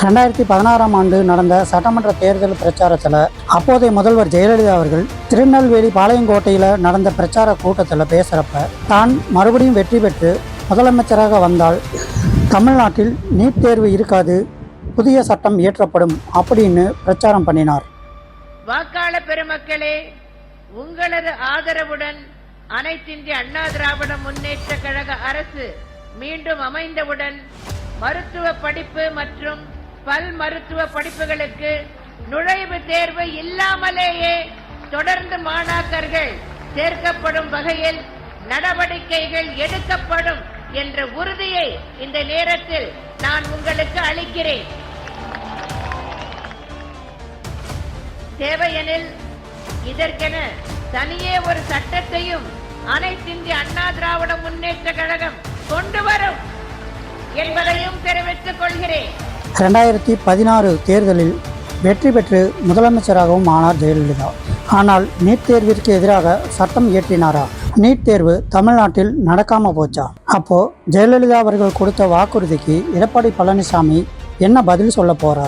2016ஆம் ஆண்டு நடந்த சட்டமன்ற தேர்தல் பிரச்சாரத்தில் அப்போதைய முதல்வர் ஜெயலலிதா அவர்கள் திருநெல்வேலி பாளையங்கோட்டையில் நடந்த பிரச்சார கூட்டத்தில் பேசுகிறப்ப தான் மறுபடியும் வெற்றி பெற்று முதலமைச்சராக வந்தால் தமிழ்நாட்டில் நீட் தேர்வு இருக்காது, புதிய சட்டம் இயற்றப்படும் அப்படின்னு பிரச்சாரம் பண்ணினார். வாக்காளர் பெருமக்களே, உங்களது ஆதரவுடன் அனைத்திந்திய அண்ணா திராவிட முன்னேற்ற கழக அரசு மீண்டும் அமைந்தவுடன் மருத்துவ படிப்பு மற்றும் பல் மருத்துவ படிப்புகளுக்கு நுழைவு தேர்வு இல்லாமலேயே தொடர்ந்து மாணாக்கர்கள் சேர்க்கப்படும் வகையில் நடவடிக்கைகள் எடுக்கப்படும் என்ற உறுதியை இந்த நேரத்தில் நான் உங்களுக்கு அளிக்கிறேன். தேவையெனில் இதற்கென தனியே ஒரு சட்டத்தையும் அனைத்திந்திய அண்ணா திராவிட முன்னேற்ற கழகம் கொண்டு வரும் என்பதையும் தெரிவித்துக் கொள்கிறேன். 2016 தேர்தலில் வெற்றி பெற்று முதலமைச்சராகவும் ஆனார் ஜெயலலிதா. ஆனால் நீட் தேர்விற்கு எதிராக சட்டம் இயற்றினாரா? நீட் தேர்வு தமிழ்நாட்டில் நடக்காம போச்சா? அப்போ ஜெயலலிதா அவர்கள் கொடுத்த வாக்குறுதிக்கு எடப்பாடி பழனிசாமி என்ன பதில் சொல்ல போறார்?